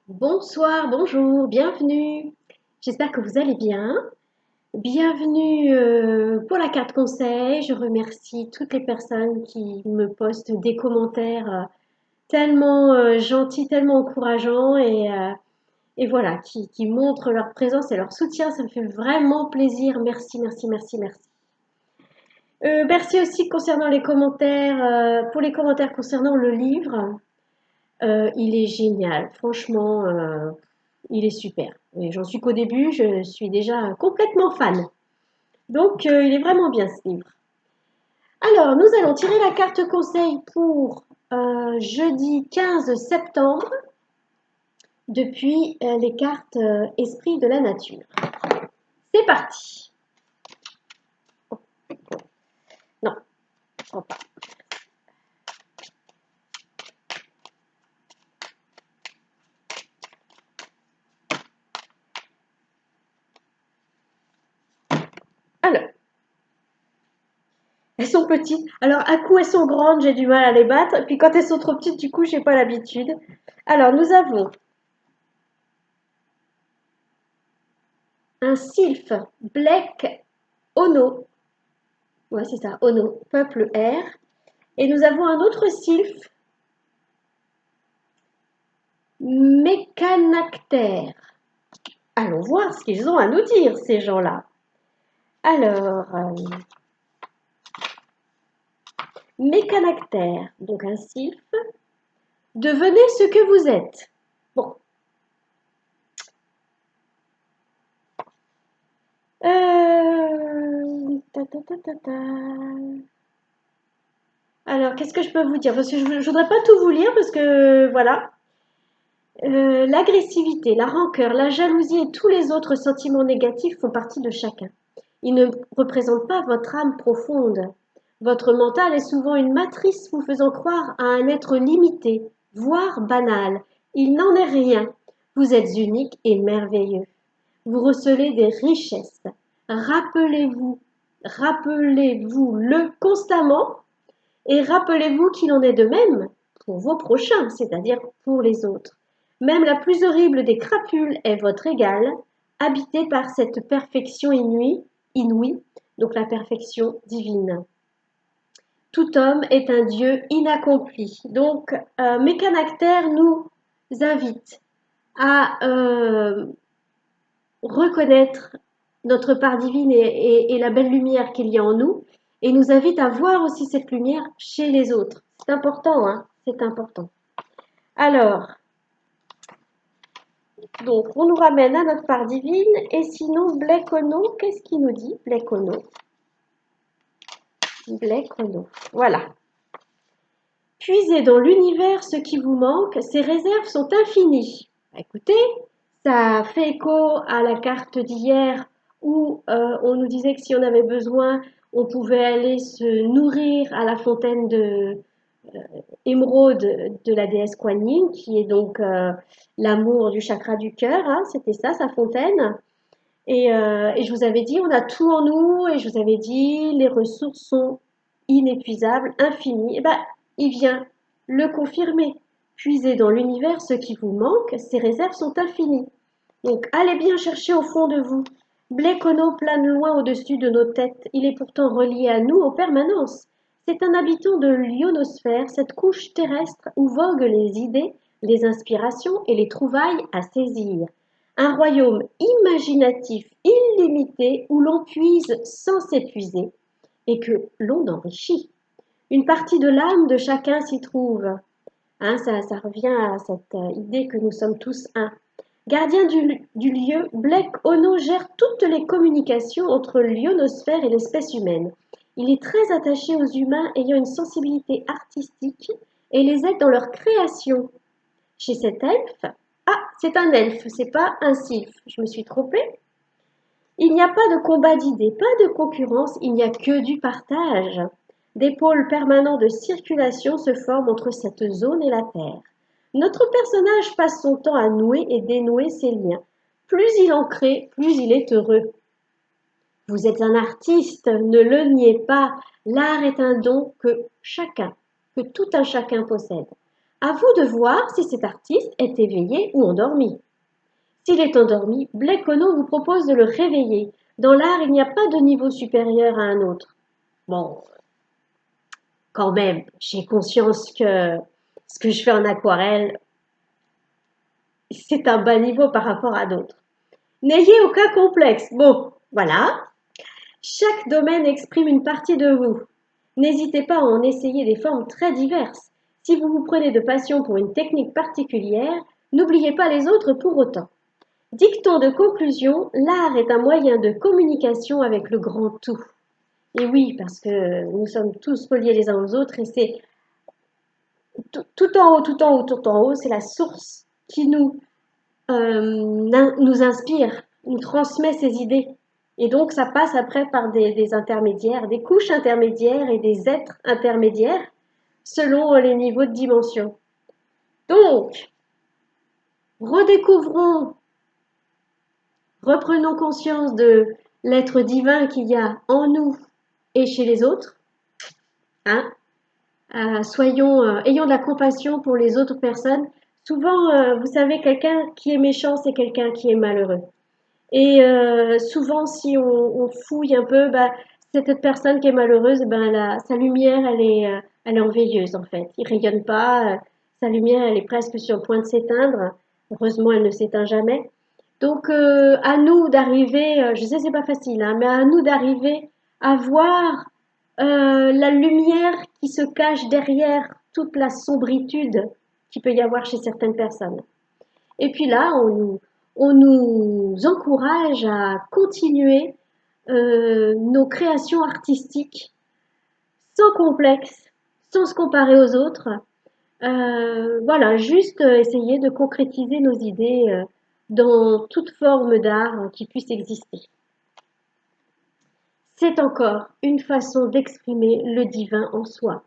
Bonsoir, bonjour, bienvenue. J'espère que vous allez bien. Bienvenue pour la carte conseil. Je remercie toutes les personnes qui me postent des commentaires tellement gentils, tellement encourageants et voilà, qui montrent leur présence et leur soutien. Ça me fait vraiment plaisir. Merci, merci, merci, merci. Merci aussi concernant les commentaires, pour les commentaires concernant le livre. Il est génial, franchement, il est super. Et j'en suis qu'au début, je suis déjà complètement fan. Donc, il est vraiment bien ce livre. Alors, nous allons tirer la carte conseil pour jeudi 15 septembre depuis les cartes Esprit de la nature. C'est parti. Non, je crois pas. Alors, elles sont petites. Alors, à coup, elles sont grandes, j'ai du mal à les battre. Puis quand elles sont trop petites, du coup, j'ai pas l'habitude. Alors, nous avons un sylphe Black Ono. Ouais, c'est ça, Ono, peuple R. Et nous avons un autre sylphe, Mécanactère. Allons voir ce qu'ils ont à nous dire, ces gens-là. Alors, Mécanactère, donc un sylphe. Devenez ce que vous êtes. Bon. Alors, qu'est-ce que je peux vous dire? Parce que je ne voudrais pas tout vous lire, parce que, voilà. L'agressivité, la rancœur, la jalousie et tous les autres sentiments négatifs font partie de chacun. Ils ne représentent pas votre âme profonde. Votre mental est souvent une matrice vous faisant croire à un être limité, voire banal. Il n'en est rien. Vous êtes unique et merveilleux. Vous recelez des richesses. Rappelez-vous, rappelez-vous-le constamment et rappelez-vous qu'il en est de même pour vos prochains, c'est-à-dire pour les autres. Même la plus horrible des crapules est votre égale, habitée par cette perfection inouïe, donc la perfection divine. Tout homme est un Dieu inaccompli. Donc, mes caractères nous invitent à reconnaître notre part divine et la belle lumière qu'il y a en nous, et nous invite à voir aussi cette lumière chez les autres. C'est important, hein, c'est important. Alors, donc, on nous ramène à notre part divine, et sinon, Blekono, qu'est-ce qu'il nous dit, Blekono? Blekono, voilà. Puisez dans l'univers ce qui vous manque, ces réserves sont infinies. Écoutez, ça fait écho à la carte d'hier où on nous disait que si on avait besoin, on pouvait aller se nourrir à la fontaine de émeraude de la déesse Kuan Yin, qui est donc l'amour du chakra du cœur, hein, c'était ça sa fontaine. Et je vous avais dit, on a tout en nous, et je vous avais dit, les ressources sont inépuisables, infinies. Et ben, il vient le confirmer. Puisez dans l'univers ce qui vous manque, ces réserves sont infinies. Donc, allez bien chercher au fond de vous. Blekono plane loin au-dessus de nos têtes. Il est pourtant relié à nous en permanence. C'est un habitant de l'ionosphère, cette couche terrestre où voguent les idées, les inspirations et les trouvailles à saisir. Un royaume imaginatif illimité où l'on puise sans s'épuiser et que l'on enrichit. Une partie de l'âme de chacun s'y trouve. Hein, ça revient à cette idée que nous sommes tous un. Gardien du lieu, Black Ono gère toutes les communications entre l'ionosphère et l'espèce humaine. Il est très attaché aux humains ayant une sensibilité artistique et les aide dans leur création. Chez cet elfe, ah, c'est un elfe, c'est pas un sylphe, je me suis trompée. Il n'y a pas de combat d'idées, pas de concurrence, il n'y a que du partage. Des pôles permanents de circulation se forment entre cette zone et la Terre. Notre personnage passe son temps à nouer et dénouer ses liens. Plus il en crée, plus il est heureux. Vous êtes un artiste, ne le niez pas. L'art est un don que chacun, que tout un chacun possède. À vous de voir si cet artiste est éveillé ou endormi. S'il est endormi, Blake Ono vous propose de le réveiller. Dans l'art, il n'y a pas de niveau supérieur à un autre. Bon, quand même, j'ai conscience que ce que je fais en aquarelle, c'est un bas niveau par rapport à d'autres. N'ayez aucun complexe. Bon, voilà. Chaque domaine exprime une partie de vous. N'hésitez pas à en essayer des formes très diverses. Si vous vous prenez de passion pour une technique particulière, n'oubliez pas les autres pour autant. Dicton de conclusion, l'art est un moyen de communication avec le grand tout. Et oui, parce que nous sommes tous reliés les uns aux autres et c'est tout en haut, tout en haut, tout en haut, c'est la source qui nous inspire, nous transmet ses idées. Et donc, ça passe après par des intermédiaires, des couches intermédiaires et des êtres intermédiaires selon les niveaux de dimension. Donc, redécouvrons, reprenons conscience de l'être divin qu'il y a en nous et chez les autres. Hein? Ayons de la compassion pour les autres personnes. Souvent, vous savez, quelqu'un qui est méchant, c'est quelqu'un qui est malheureux. Et souvent, si on fouille un peu, bah, cette personne qui est malheureuse, ben, sa lumière, elle est enveilleuse en fait. Il rayonne pas, sa lumière, elle est presque sur le point de s'éteindre. Heureusement, elle ne s'éteint jamais. Donc, à nous d'arriver, je sais, c'est pas facile, hein, mais à nous d'arriver à voir la lumière qui se cache derrière toute la sombritude qu'il peut y avoir chez certaines personnes. Et puis là, on nous encourage à continuer nos créations artistiques sans complexe, sans se comparer aux autres. Voilà, juste essayer de concrétiser nos idées dans toute forme d'art qui puisse exister. C'est encore une façon d'exprimer le divin en soi,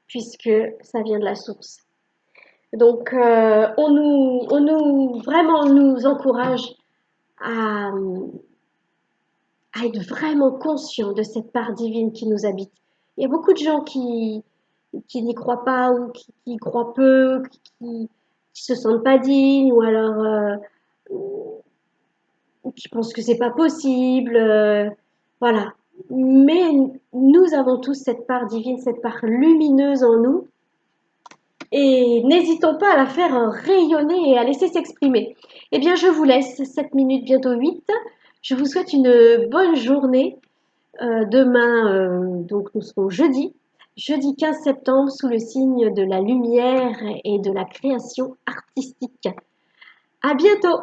puisque ça vient de la source. Donc, vraiment nous encourage à, à être vraiment conscient de cette part divine qui nous habite. Il y a beaucoup de gens qui n'y croient pas ou qui croient peu, qui se sentent pas dignes ou alors qui pensent que c'est pas possible. Voilà. Mais nous avons tous cette part divine, cette part lumineuse en nous et n'hésitons pas à la faire rayonner et à laisser s'exprimer. Eh bien, je vous laisse 7 minutes, bientôt 8. Je vous souhaite une bonne journée. Demain, donc nous serons jeudi 15 septembre, sous le signe de la lumière et de la création artistique. À bientôt!